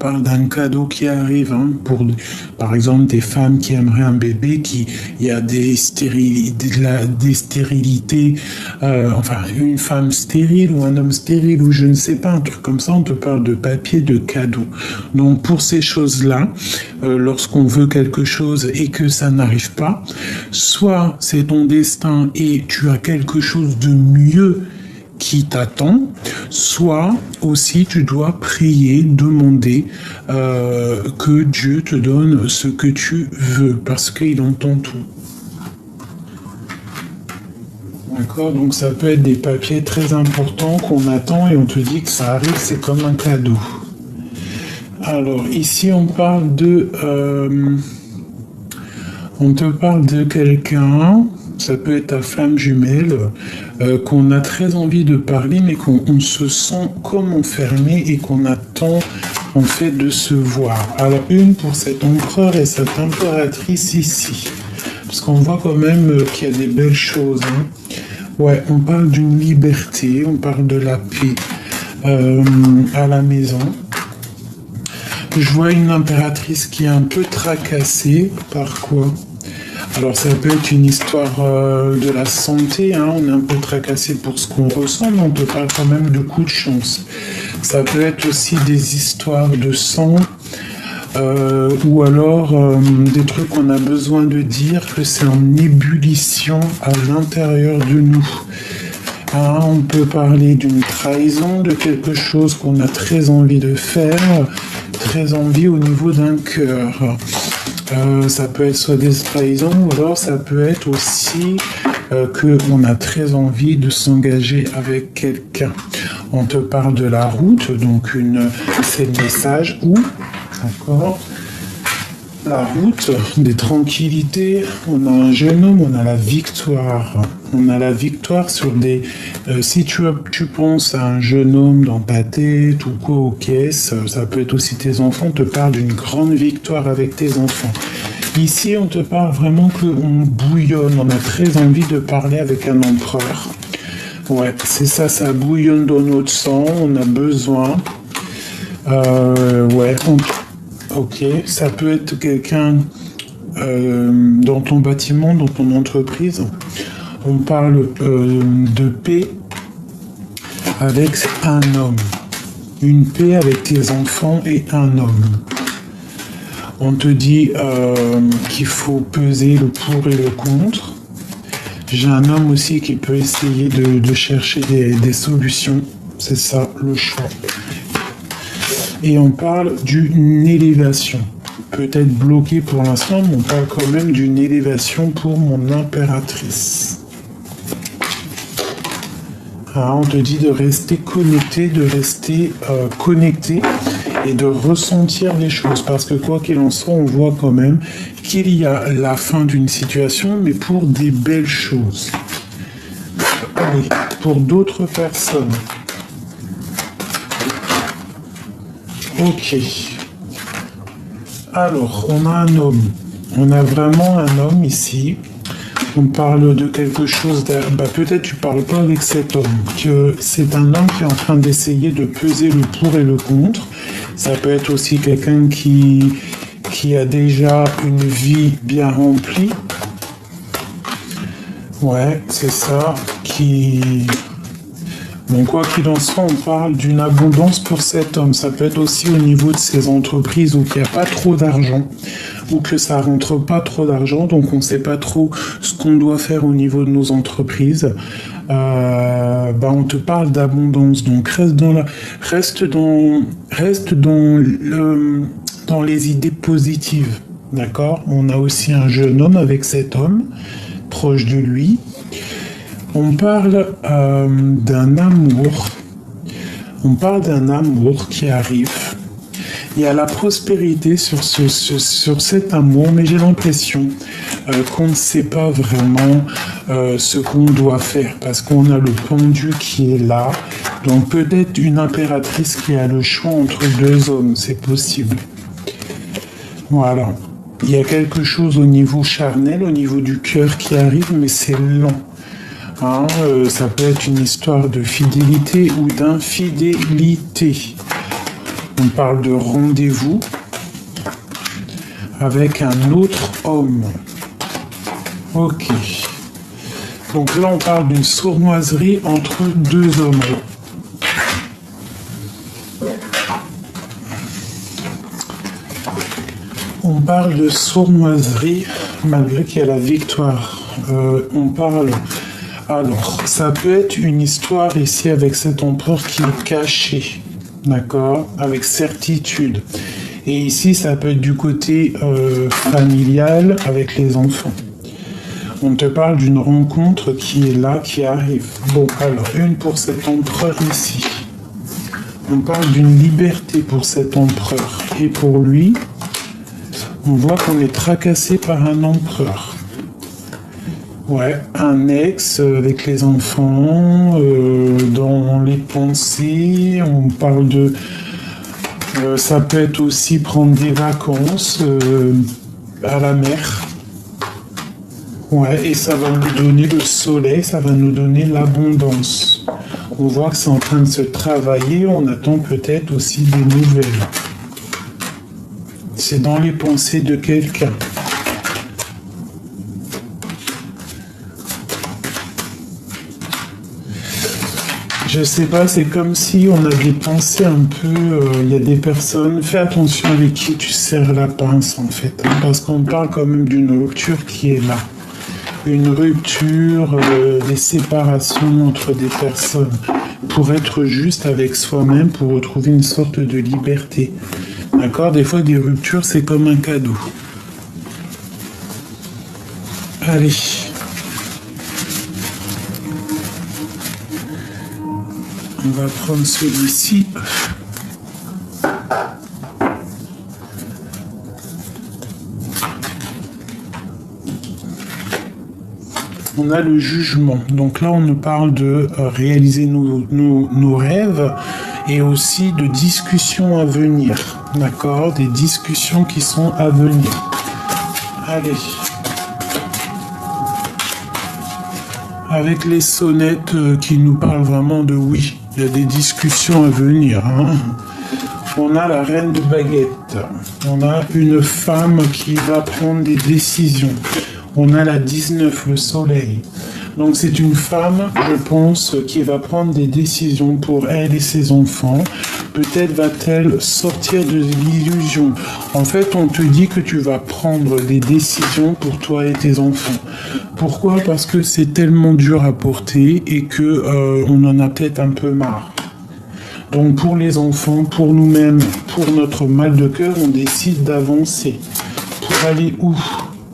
parle d'un cadeau qui arrive, hein, pour, par exemple, des femmes qui aimeraient un bébé, il y a des stérilités, enfin, une femme stérile ou un homme stérile ou je ne sais pas, un truc comme ça, on te parle de papier de cadeau. Donc, pour ces choses-là, lorsqu'on veut quelque chose et que ça n'arrive pas, soit c'est ton destin et tu as quelque chose de mieux qui t'attend, soit aussi tu dois prier, demander que Dieu te donne ce que tu veux, parce qu'il entend tout. D'accord? Donc ça peut être des papiers très importants qu'on attend et on te dit que ça arrive, c'est comme un cadeau. Alors ici on parle on te parle de quelqu'un, ça peut être ta flamme jumelle, qu'on a très envie de parler, mais qu'on se sent comme enfermé et qu'on attend en fait de se voir. Alors une pour cet empereur et cette impératrice ici, parce qu'on voit quand même qu'il y a des belles choses. Hein. Ouais, on parle d'une liberté, on parle de la paix à la maison. Je vois une impératrice qui est un peu tracassée. Par quoi? Alors ça peut être une histoire de la santé, hein. On est un peu tracassé pour ce qu'on ressent, mais on te parle quand même de coups de chance. Ça peut être aussi des histoires de sang, ou alors des trucs qu'on a besoin de dire, que c'est en ébullition à l'intérieur de nous. Hein, on peut parler d'une trahison, de quelque chose qu'on a très envie de faire, très envie au niveau d'un cœur. Ça peut être soit des trahisons, ou alors ça peut être aussi qu'on a très envie de s'engager avec quelqu'un. On te parle de la route, donc c'est le message où, d'accord, la route, des tranquillités, on a un jeune homme, on a la victoire. On a la victoire sur des... si tu penses à un jeune homme dans ta tête ou quoi aux caisses, ça peut être aussi tes enfants, on te parle d'une grande victoire avec tes enfants. Ici, on te parle vraiment qu'on bouillonne, on a très envie de parler avec un empereur. Ouais, c'est ça, ça bouillonne dans notre sang, on a besoin. Ouais, ok, ça peut être quelqu'un dans ton bâtiment, dans ton entreprise. On parle de paix avec un homme. Une paix avec tes enfants et un homme. On te dit qu'il faut peser le pour et le contre. J'ai un homme aussi qui peut essayer de chercher des solutions. C'est ça, le choix. Et on parle d'une élévation. Peut-être bloqué pour l'instant, mais on parle quand même d'une élévation pour mon impératrice. Ah, on te dit de rester connecté, et de ressentir les choses. Parce que quoi qu'il en soit, on voit quand même qu'il y a la fin d'une situation, mais pour des belles choses. Oui, pour d'autres personnes. Ok. Alors, on a un homme. On a vraiment un homme ici. On parle de quelque chose peut-être tu parles pas avec cet homme, que c'est un homme qui est en train d'essayer de peser le pour et le contre. Ça peut être aussi quelqu'un qui a déjà une vie bien remplie. Ouais, c'est ça, Bon, quoi qu'il en soit, on parle d'une abondance pour cet homme. Ça peut être aussi au niveau de ses entreprises où il n'y a pas trop d'argent, ou que ça rentre pas trop d'argent, donc on ne sait pas trop ce qu'on doit faire au niveau de nos entreprises. On te parle d'abondance, donc reste dans les idées positives, d'accord? On a aussi un jeune homme avec cet homme proche de lui. On parle d'un amour. On parle d'un amour qui arrive. Il y a la prospérité sur cet amour, mais j'ai l'impression qu'on ne sait pas vraiment ce qu'on doit faire, parce qu'on a le pendu qui est là. Donc peut-être une impératrice qui a le choix entre deux hommes, c'est possible. Voilà. Il y a quelque chose au niveau charnel, au niveau du cœur qui arrive, mais c'est lent. Hein, ça peut être une histoire de fidélité ou d'infidélité. On parle de rendez-vous avec un autre homme. Ok. Donc là, on parle d'une sournoiserie entre deux hommes. On parle de sournoiserie malgré qu'il y a la victoire. On parle... Alors, ça peut être une histoire ici avec cet empereur qui est caché. D'accord? Avec certitude. Et ici, ça peut être du côté familial avec les enfants. On te parle d'une rencontre qui est là, qui arrive. Bon, alors, une pour cet empereur ici. On parle d'une liberté pour cet empereur. Et pour lui, on voit qu'on est tracassé par un empereur. Ouais, un ex avec les enfants, dans les pensées, on parle de... ça peut être aussi prendre des vacances à la mer. Ouais, et ça va nous donner le soleil, ça va nous donner l'abondance. On voit que c'est en train de se travailler, on attend peut-être aussi des nouvelles. C'est dans les pensées de quelqu'un. Je sais pas, c'est comme si on a des pensées un peu... Il y a des personnes... Fais attention avec qui tu serres la pince, en fait. Hein, parce qu'on parle quand même d'une rupture qui est là. Une rupture, des séparations entre des personnes. Pour être juste avec soi-même, pour retrouver une sorte de liberté. D'accord? Des fois, des ruptures, c'est comme un cadeau. Allez. On va prendre celui-ci. On a le jugement. Donc là, on nous parle de réaliser nos rêves et aussi de discussions à venir. D'accord? Des discussions qui sont à venir. Allez. Avec les sonnettes qui nous parlent vraiment de oui. Il y a des discussions à venir. Hein. On a la reine de baguette. On a une femme qui va prendre des décisions. On a la 19, le soleil. Donc c'est une femme, je pense, qui va prendre des décisions pour elle et ses enfants. Peut-être va-t-elle sortir de l'illusion. En fait, on te dit que tu vas prendre des décisions pour toi et tes enfants. Pourquoi? Parce que c'est tellement dur à porter et que on en a peut-être un peu marre. Donc pour les enfants, pour nous-mêmes, pour notre mal de cœur, on décide d'avancer. Pour aller où?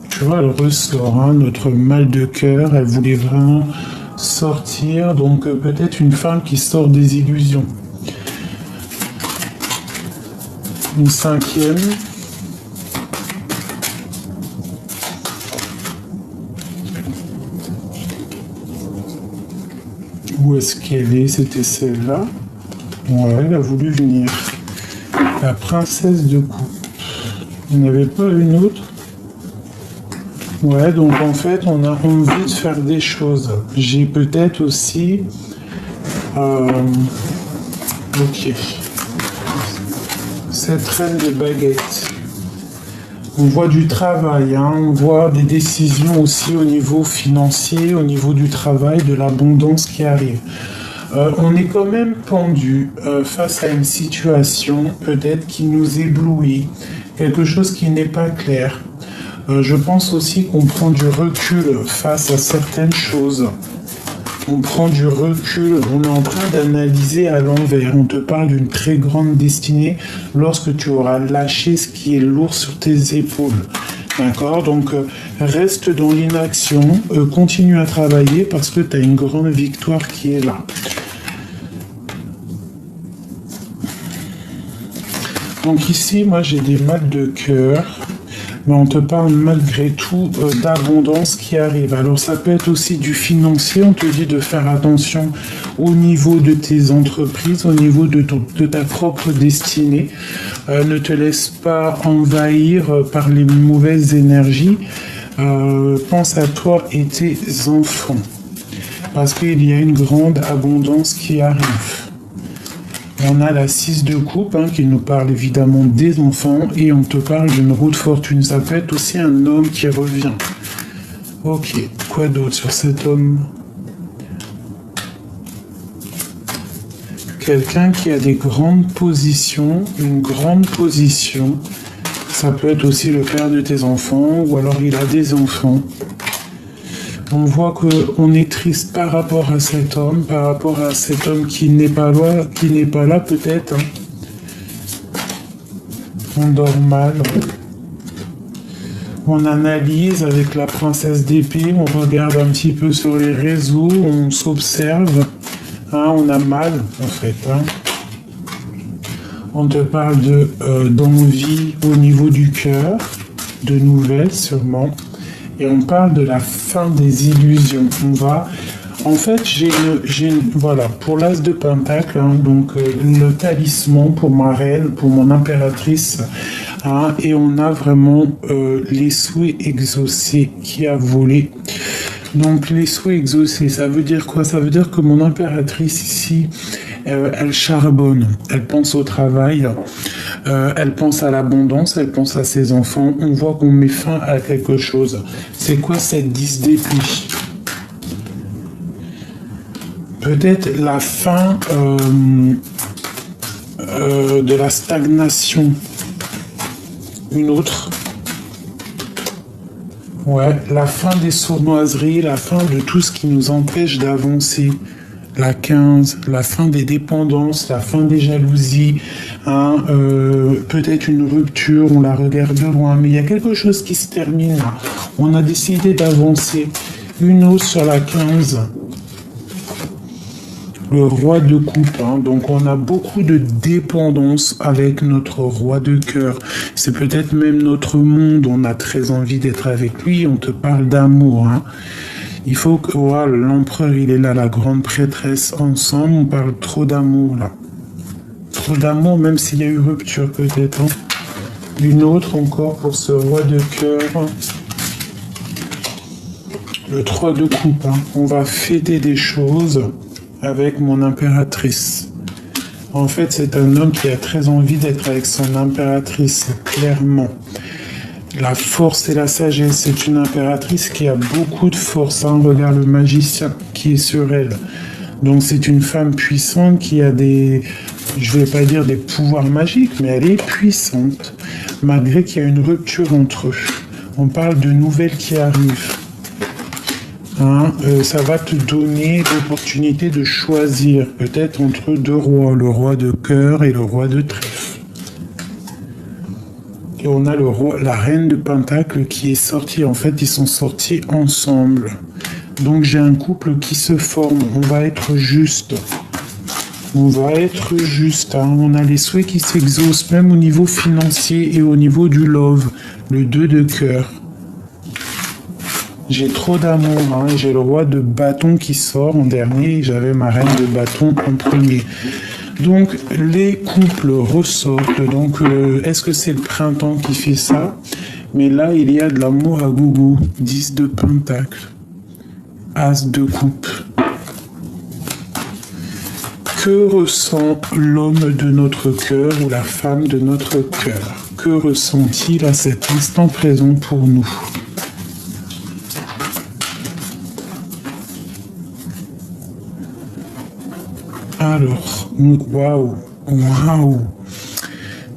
Tu vois, elle ressort, hein, notre mal de cœur, elle voulait vraiment sortir. Donc peut-être une femme qui sort des illusions. Une cinquième. Où est-ce qu'elle est? C'était celle-là. Ouais, elle a voulu venir. La princesse de coupe. Il n'y avait pas une autre? Ouais, donc en fait, on a envie de faire des choses. J'ai peut-être aussi... Ok. Cette reine de baguette. On voit du travail, hein, on voit des décisions aussi au niveau financier, au niveau du travail, de l'abondance qui arrive. On est quand même pendu face à une situation peut-être qui nous éblouit, quelque chose qui n'est pas clair. Je pense aussi qu'on prend du recul face à certaines choses. On prend du recul, on est en train d'analyser à l'envers. On te parle d'une très grande destinée lorsque tu auras lâché ce qui est lourd sur tes épaules. D'accord? Donc, reste dans l'inaction, continue à travailler parce que tu as une grande victoire qui est là. Donc ici, moi j'ai des mal de cœur. Mais on te parle malgré tout d'abondance qui arrive. Alors ça peut être aussi du financier, on te dit de faire attention au niveau de tes entreprises, au niveau de ta propre destinée. Ne te laisse pas envahir par les mauvaises énergies. Pense à toi et tes enfants. Parce qu'il y a une grande abondance qui arrive. On a la 6 de coupe qui nous parle évidemment des enfants et on te parle d'une roue de fortune. Ça peut être aussi un homme qui revient. Ok, quoi d'autre sur cet homme? Quelqu'un qui a des grandes positions, une grande position. Ça peut être aussi le père de tes enfants ou alors il a des enfants. On voit qu'on est triste par rapport à cet homme qui n'est pas là peut-être. On dort mal. On analyse avec la princesse d'épée, on regarde un petit peu sur les réseaux, on s'observe. On a mal en fait. On te parle d'envie au niveau du cœur, de nouvelles sûrement. Et on parle de la fin des illusions. En fait, voilà, pour l'as de pentacle, donc le talisman pour ma reine, pour mon impératrice, et on a vraiment les souhaits exaucés qui a volé. Donc les souhaits exaucés, ça veut dire quoi? Ça veut dire que mon impératrice ici, elle charbonne, elle pense au travail, elle pense à l'abondance, elle pense à ses enfants. On voit qu'on met fin à quelque chose. C'est quoi cette 10 d'épée? Peut-être la fin de la stagnation. Une autre. Ouais, la fin des sournoiseries, la fin de tout ce qui nous empêche d'avancer. La 15, la fin des dépendances, la fin des jalousies, peut-être une rupture, on la regarde de loin, mais il y a quelque chose qui se termine. On a décidé d'avancer. Une autre sur la 15. Le roi de coupe, donc on a beaucoup de dépendance avec notre roi de cœur. C'est peut-être même notre monde, on a très envie d'être avec lui, on te parle d'amour. Il faut que l'empereur il est là, la grande prêtresse, ensemble, on parle trop d'amour là. Trop d'amour même s'il y a eu rupture peut-être. Une autre encore pour ce roi de cœur. Le 3 de coupe, on va fêter des choses avec mon impératrice. En fait, c'est un homme qui a très envie d'être avec son impératrice, clairement. La force et la sagesse, c'est une impératrice qui a beaucoup de force. Regarde le magicien qui est sur elle. Donc c'est une femme puissante qui a je vais pas dire des pouvoirs magiques, mais elle est puissante, malgré qu'il y a une rupture entre eux. On parle de nouvelles qui arrivent. Ça va te donner l'opportunité de choisir peut-être entre deux rois, le roi de cœur et le roi de trèfle. Et on a la reine de pentacle qui est sortie. En fait, ils sont sortis ensemble. Donc j'ai un couple qui se forme. On va être juste. On va être juste. On a les souhaits qui s'exaucent, même au niveau financier et au niveau du love. Le 2 de cœur. J'ai trop d'amour, j'ai le roi de bâton qui sort en dernier, j'avais ma reine de bâton en premier. Donc les couples ressortent, donc est-ce que c'est le printemps qui fait ça? Mais là il y a de l'amour à gogo, 10 de pentacle, as de coupe. Que ressent l'homme de notre cœur ou la femme de notre cœur? Que ressent-il à cet instant présent pour nous? Alors, waouh,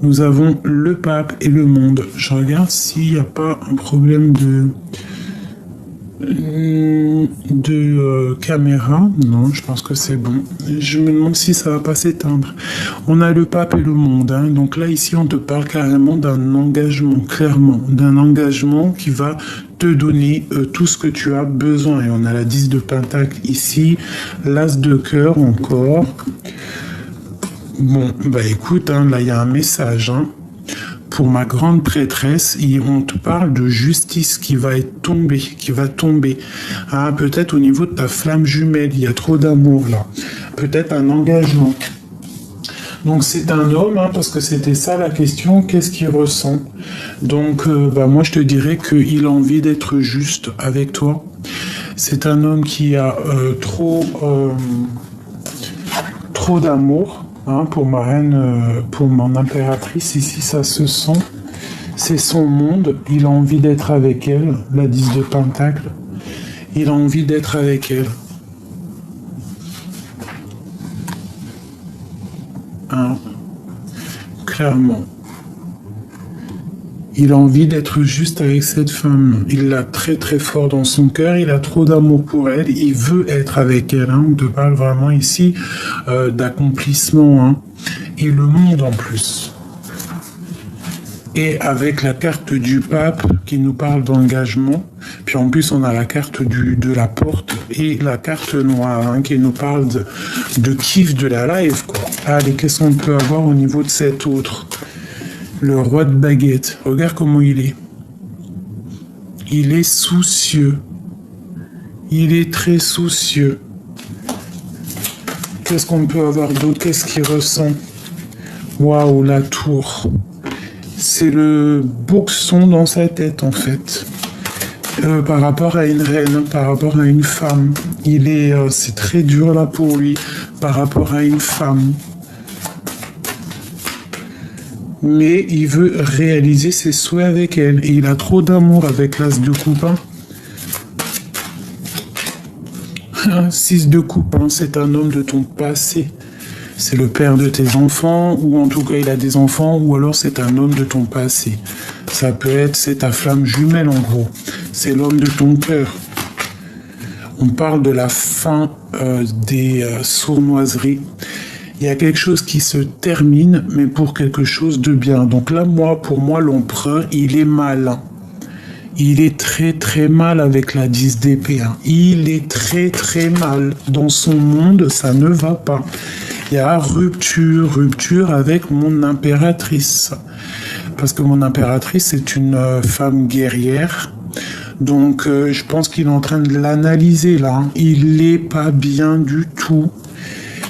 nous avons le pape et le monde. Je regarde s'il n'y a pas un problème de caméra. Non, je pense que c'est bon. Je me demande si ça va pas s'éteindre. On a le pape et le monde. Donc là, ici, on te parle carrément d'un engagement, clairement. D'un engagement qui va te donner tout ce que tu as besoin. Et on a la 10 de pentacle ici, l'as de cœur encore. Bon, écoute, là, il y a un message. Pour ma grande prêtresse, on te parle de justice qui va tomber. Peut-être au niveau de ta flamme jumelle, il y a trop d'amour là. Peut-être un engagement. Donc c'est un homme, parce que c'était ça la question, qu'est-ce qu'il ressent? Donc moi je te dirais qu'il a envie d'être juste avec toi. C'est un homme qui a trop d'amour. Hein, pour ma reine, pour mon impératrice, ici, ça se sent. C'est son monde. Il a envie d'être avec elle. La 10 de Pentacle. Il a envie d'être avec elle. Hein, clairement. Il a envie d'être juste avec cette femme. Il l'a très très fort dans son cœur. Il a trop d'amour pour elle. Il veut être avec elle. Hein. On te parle vraiment ici d'accomplissement. Hein. Et le monde en plus. Et avec la carte du pape qui nous parle d'engagement. Puis en plus on a la carte de la porte et la carte noire hein, qui nous parle de kiff de la live. Quoi. Allez, qu'est-ce qu'on peut avoir au niveau de cet autre? Le roi de baguette, regarde comment il est. Il est soucieux. Il est très soucieux. Qu'est-ce qu'on peut avoir d'autre? Qu'est-ce qu'il ressent? Waouh, la tour. C'est le boxon dans sa tête, en fait. Par rapport à une reine, par rapport à une femme. C'est très dur, là, pour lui, par rapport à une femme. Mais il veut réaliser ses souhaits avec elle. Et il a trop d'amour avec l'as de coupe. 6 de coupe, c'est un homme de ton passé. C'est le père de tes enfants, ou en tout cas il a des enfants, ou alors c'est un homme de ton passé. Ça peut être, c'est ta flamme jumelle en gros. C'est l'homme de ton cœur. On parle de la fin des sournoiseries. Il y a quelque chose qui se termine, mais pour quelque chose de bien. Donc là, pour moi, l'empereur, il est malin. Il est très très mal avec la 10 d'épée. Hein. Il est très très mal. Dans son monde, ça ne va pas. Il y a rupture avec mon impératrice. Parce que mon impératrice est une femme guerrière. Donc je pense qu'il est en train de l'analyser là. Hein. Il n'est pas bien du tout.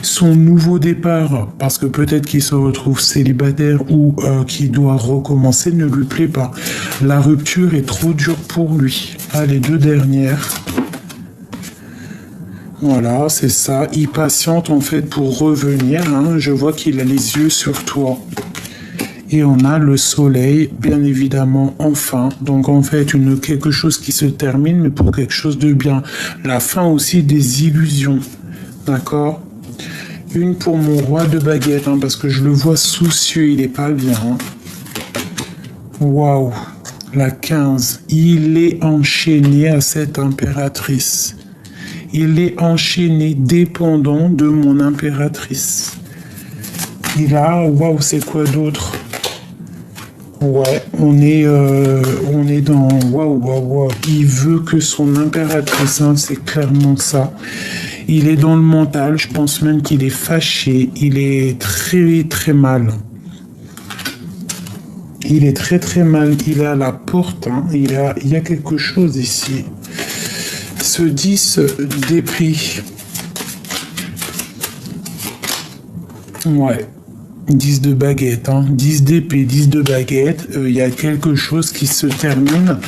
Son nouveau départ, parce que peut-être qu'il se retrouve célibataire ou qu'il doit recommencer, ne lui plaît pas. La rupture est trop dure pour lui. Ah, les 2 dernières. Voilà, c'est ça. Il patiente en fait pour revenir. Hein. Je vois qu'il a les yeux sur toi. Et on a le soleil, bien évidemment, enfin. Donc en fait, quelque chose qui se termine, mais pour quelque chose de bien. La fin aussi des illusions. D'accord ? Une pour mon roi de baguette, hein, parce que je le vois soucieux, il est pas bien. Hein. Waouh, la 15. Il est enchaîné à cette impératrice. Il est enchaîné, dépendant de mon impératrice. Il a, waouh, c'est quoi d'autre? Ouais, on est dans, waouh. Il veut que son impératrice, hein, c'est clairement ça. Il est dans le mental, je pense même qu'il est fâché, il est très très mal. Il est très très mal, il est à la porte, hein. Il y a quelque chose ici. Ce 10 d'épée. Ouais, 10 de baguette, hein. 10 d'épée, 10 de baguette, il y a quelque chose qui se termine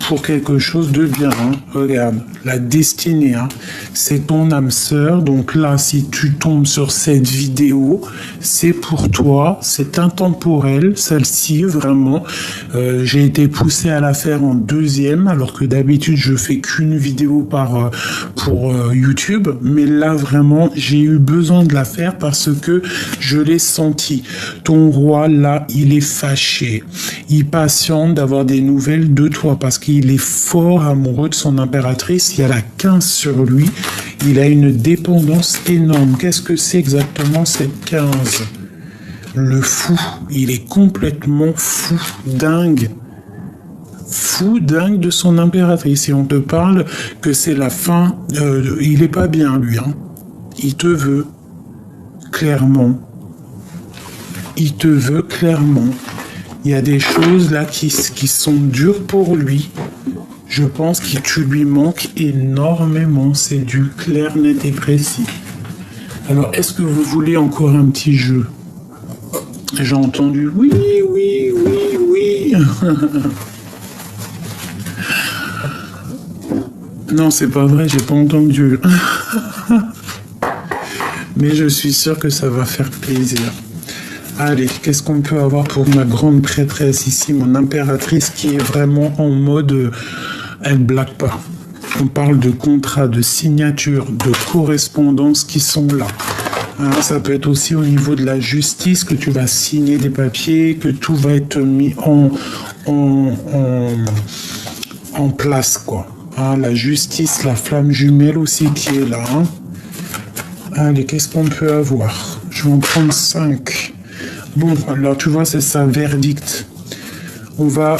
pour quelque chose de bien. Hein. Regarde, la destinée, hein. C'est ton âme sœur. Donc là, si tu tombes sur cette vidéo, c'est pour toi, c'est intemporel, celle-ci, vraiment. J'ai été poussé à la faire en 2e, alors que d'habitude, je fais qu'une vidéo pour YouTube. Mais là, vraiment, j'ai eu besoin de la faire parce que je l'ai senti. Ton roi, là, il est fâché. Il patiente d'avoir des nouvelles de toi parce qu'il est fort amoureux de son impératrice. Il y a la 15 sur lui. Il a une dépendance énorme. Qu'est-ce que c'est exactement cette 15? Le fou. Il est complètement fou, dingue. Fou, dingue de son impératrice. Et on te parle que c'est la fin. Il est pas bien, lui. Hein. Il te veut. Clairement. Il te veut clairement. Il y a des choses là qui sont dures pour lui. Je pense que tu lui manques énormément. C'est du clair, net et précis. Alors, est-ce que vous voulez encore un petit jeu? J'ai entendu oui. Non, c'est pas vrai, j'ai pas entendu. mais je suis sûr que ça va faire plaisir. Allez, qu'est-ce qu'on peut avoir pour ma grande prêtresse ici, mon impératrice qui est vraiment en mode, elle blague pas. On parle de contrats, de signatures, de correspondances qui sont là. Hein, ça peut être aussi au niveau de la justice, que tu vas signer des papiers, que tout va être mis en place, quoi. Hein, la justice, la flamme jumelle aussi qui est là. Hein. Allez, qu'est-ce qu'on peut avoir? Je vais en prendre 5. Bon, alors tu vois, c'est ça, verdict. On va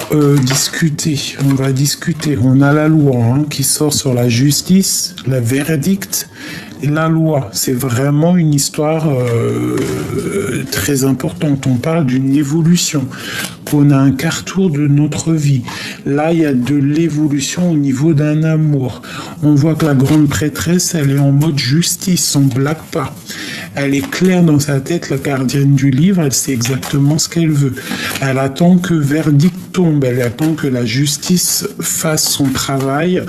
discuter. On a la loi qui sort sur la justice, la verdict et la loi. C'est vraiment une histoire très importante. On parle d'une évolution. On a un carrefour de notre vie. Là, il y a de l'évolution au niveau d'un amour. On voit que la grande prêtresse, elle est en mode justice, on ne blague pas. Elle est claire dans sa tête, la gardienne du livre, elle sait exactement ce qu'elle veut. Elle attend que verdict tombe, elle attend que la justice fasse son travail,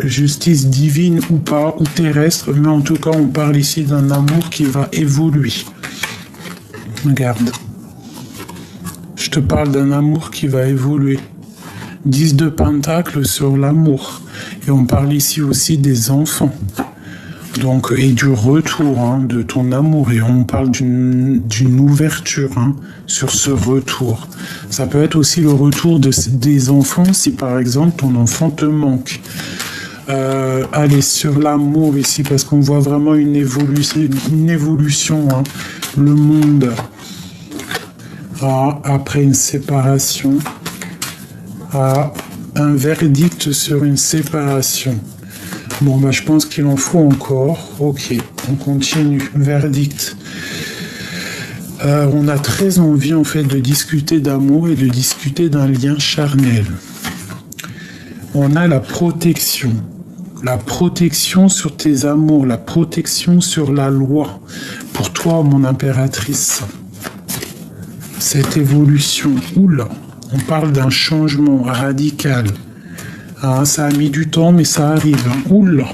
justice divine ou pas, ou terrestre, mais en tout cas, on parle ici d'un amour qui va évoluer. Regarde. Je te parle d'un amour qui va évoluer. 10 de Pentacles sur l'amour. Et on parle ici aussi des enfants. Donc, et du retour de ton amour. Et on parle d'une ouverture sur ce retour. Ça peut être aussi le retour des enfants si par exemple ton enfant te manque. Allez, sur l'amour ici, parce qu'on voit vraiment une évolution. Le monde... après une séparation, un verdict sur une séparation. Bon, je pense qu'il en faut encore. Ok, on continue. Verdict. On a très envie, en fait, de discuter d'amour et de discuter d'un lien charnel. On a la protection. La protection sur tes amours, la protection sur la loi. Pour toi, mon impératrice. Cette évolution, oula, on parle d'un changement radical. Ça a mis du temps, mais ça arrive. Oula,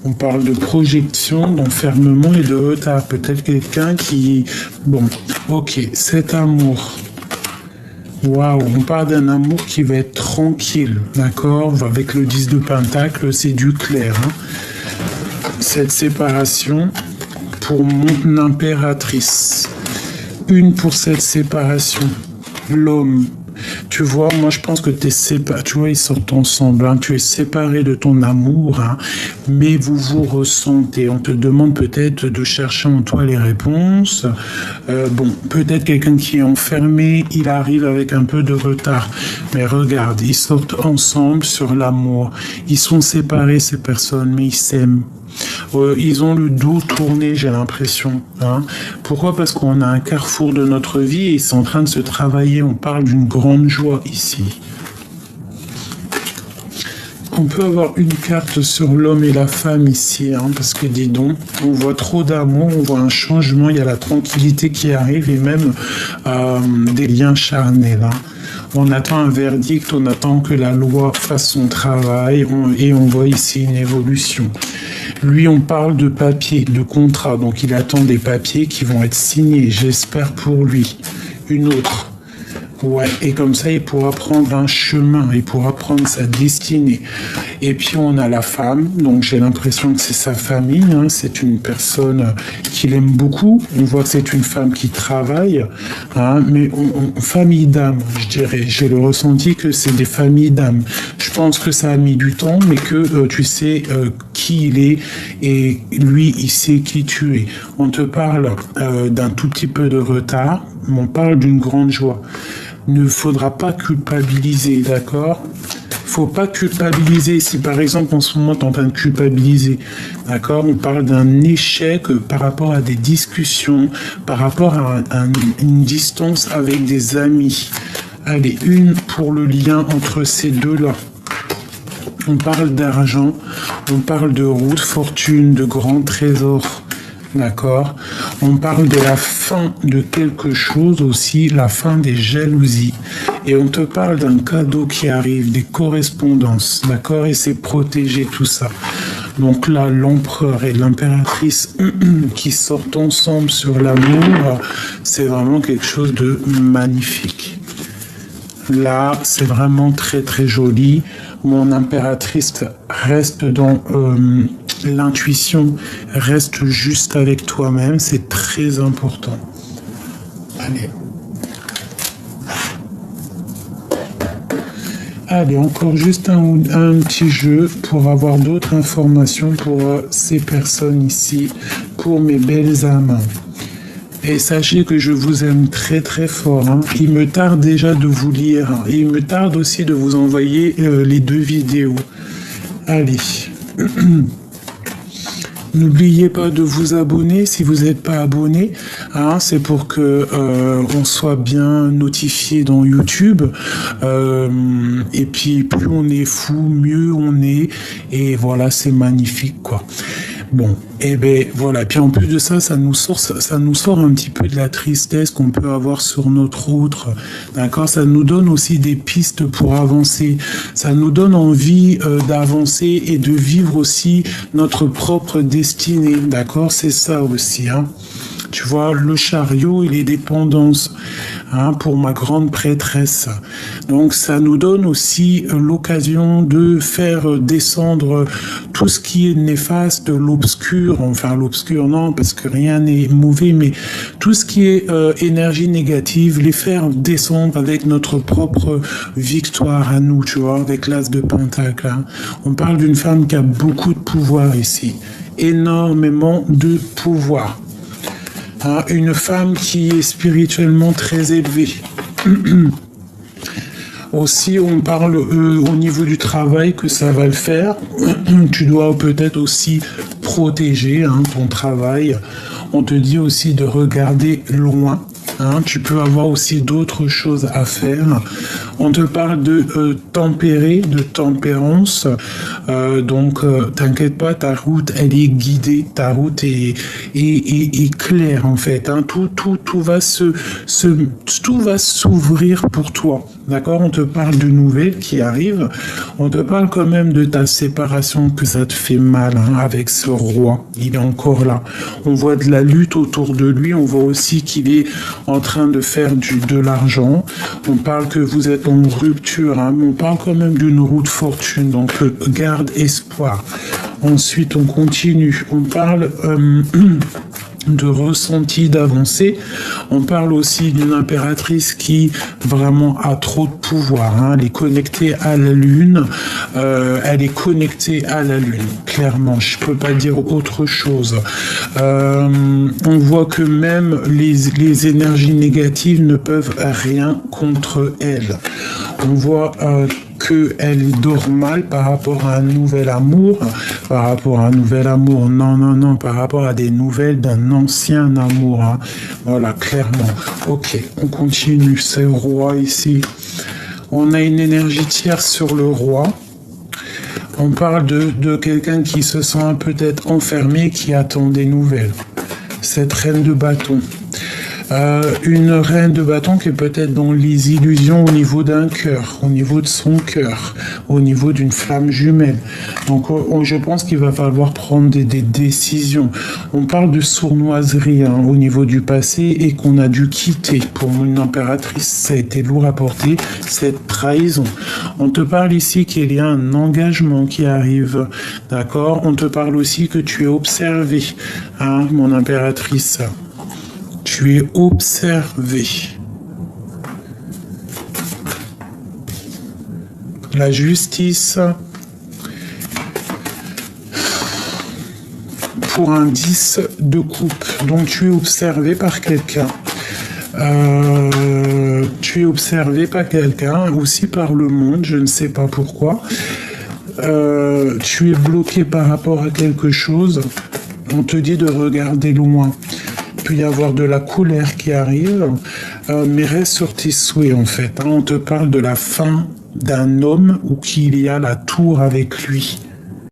on parle de projection, d'enfermement et de retard. Peut-être quelqu'un qui... Bon, ok, cet amour. Waouh, on parle d'un amour qui va être tranquille, d'accord? Avec le 10 de Pentacle, c'est du clair. Cette séparation pour mon impératrice. Une pour cette séparation. L'homme. Tu vois, moi je pense que tu es séparé. Tu vois, ils sortent ensemble. Tu es séparé de ton amour, mais vous vous ressentez. On te demande peut-être de chercher en toi les réponses. Bon, peut-être quelqu'un qui est enfermé, il arrive avec un peu de retard. Mais regarde, ils sortent ensemble sur l'amour. Ils sont séparés, ces personnes, mais ils s'aiment. Ils ont le dos tourné, j'ai l'impression. Pourquoi? Parce qu'on a un carrefour de notre vie et c'est en train de se travailler. On parle d'une grande joie ici. On peut avoir une carte sur l'homme et la femme ici, parce que dis donc, on voit trop d'amour, on voit un changement, il y a la tranquillité qui arrive et même des liens charnels. On attend un verdict, on attend que la loi fasse son travail et on voit ici une évolution. Lui, on parle de papier, de contrat, donc il attend des papiers qui vont être signés, j'espère pour lui. Une autre. Ouais, et comme ça, il pourra prendre un chemin, il pourra prendre sa destinée. Et puis, on a la femme, donc j'ai l'impression que c'est sa famille, c'est une personne qu'il aime beaucoup. On voit que c'est une femme qui travaille, mais famille d'âme, je dirais. J'ai le ressenti que c'est des familles d'âme. Je pense que ça a mis du temps, mais que tu sais qui il est, et lui, il sait qui tu es. On te parle d'un tout petit peu de retard, mais on parle d'une grande joie. Ne faudra pas culpabiliser, d'accord? Faut pas culpabiliser. Si par exemple en ce moment tu es en train de culpabiliser, d'accord? On parle d'un échec par rapport à des discussions, par rapport à une distance avec des amis. Allez, une pour le lien entre ces deux-là. On parle d'argent, on parle de route, fortune, de grands trésors. D'accord? On parle de la fin de quelque chose aussi, la fin des jalousies. Et on te parle d'un cadeau qui arrive, des correspondances. D'accord? Et c'est protéger tout ça. Donc là, l'empereur et l'impératrice qui sortent ensemble sur l'amour, c'est vraiment quelque chose de magnifique. Là, c'est vraiment très très joli. Mon impératrice reste dans l'intuition, reste juste avec toi-même, c'est très important. Allez. Allez, encore juste un petit jeu pour avoir d'autres informations pour ces personnes ici, pour mes belles âmes. Et sachez que je vous aime très très fort. Hein. Il me tarde déjà de vous lire. Et il me tarde aussi de vous envoyer les 2 vidéos. Allez. N'oubliez pas de vous abonner si vous n'êtes pas abonné. Hein, c'est pour que on soit bien notifié dans YouTube. Et puis plus on est fou, mieux on est. Et voilà, c'est magnifique quoi. Bon, et ben voilà. Puis en plus de ça, ça nous sort un petit peu de la tristesse qu'on peut avoir sur notre route. D'accord, ça nous donne aussi des pistes pour avancer. Ça nous donne envie d'avancer et de vivre aussi notre propre destinée. D'accord, c'est ça aussi. Hein. Tu vois, le chariot et les dépendances, hein, pour ma grande prêtresse. Donc, ça nous donne aussi l'occasion de faire descendre tout ce qui est néfaste, l'obscur, enfin l'obscur non, parce que rien n'est mauvais, mais tout ce qui est énergie négative, les faire descendre avec notre propre victoire à nous, tu vois, avec l'as de Pentacle. Hein. On parle d'une femme qui a beaucoup de pouvoir ici, énormément de pouvoir. Une femme qui est spirituellement très élevée. Aussi, on parle au niveau du travail que ça va le faire. Tu dois peut-être aussi protéger ton travail. On te dit aussi de regarder loin. Hein, tu peux avoir aussi d'autres choses à faire. On te parle de tempérer, de tempérance. Donc, t'inquiète pas, ta route, elle est guidée. Ta route est claire, en fait. Hein. Tout va tout va s'ouvrir pour toi. D'accord? On te parle de nouvelles qui arrivent. On te parle quand même de ta séparation, que ça te fait mal avec ce roi. Il est encore là. On voit de la lutte autour de lui. On voit aussi qu'il est en train de faire de l'argent. On parle que vous êtes en rupture. Mais on parle quand même d'une route fortune. Donc, garde espoir. Ensuite, on continue. On parle de ressenti d'avancée. On parle aussi d'une impératrice qui vraiment a trop de pouvoir. Elle est connectée à la lune. Elle est connectée à la lune. Clairement, je peux pas dire autre chose. On voit que même les énergies négatives ne peuvent rien contre elle. On voit qu'elle dort mal par rapport à un nouvel amour, non, par rapport à des nouvelles d'un ancien amour. Voilà, clairement. Ok, on continue. C'est le roi ici. On a une énergie tierce sur le roi. On parle de quelqu'un qui se sent peut-être enfermé, qui attend des nouvelles. Cette reine de bâton. Une reine de bâton qui est peut-être dans les illusions au niveau d'un cœur, au niveau de son cœur, au niveau d'une flamme jumelle. Donc je pense qu'il va falloir prendre des décisions. On parle de sournoiserie au niveau du passé et qu'on a dû quitter. Pour une impératrice, ça a été lourd à porter, cette trahison. On te parle ici qu'il y a un engagement qui arrive, d'accord? On te parle aussi que tu es observé, mon impératrice. Tu es observé. La justice. Pour un 10 de coupe. Donc tu es observé par quelqu'un. Tu es observé par quelqu'un, aussi par le monde, je ne sais pas pourquoi. Tu es bloqué par rapport à quelque chose. On te dit de regarder loin. Il peut y avoir de la colère qui arrive, mais reste sur tes souhaits en fait. On te parle de la fin d'un homme ou qu'il y a la tour avec lui.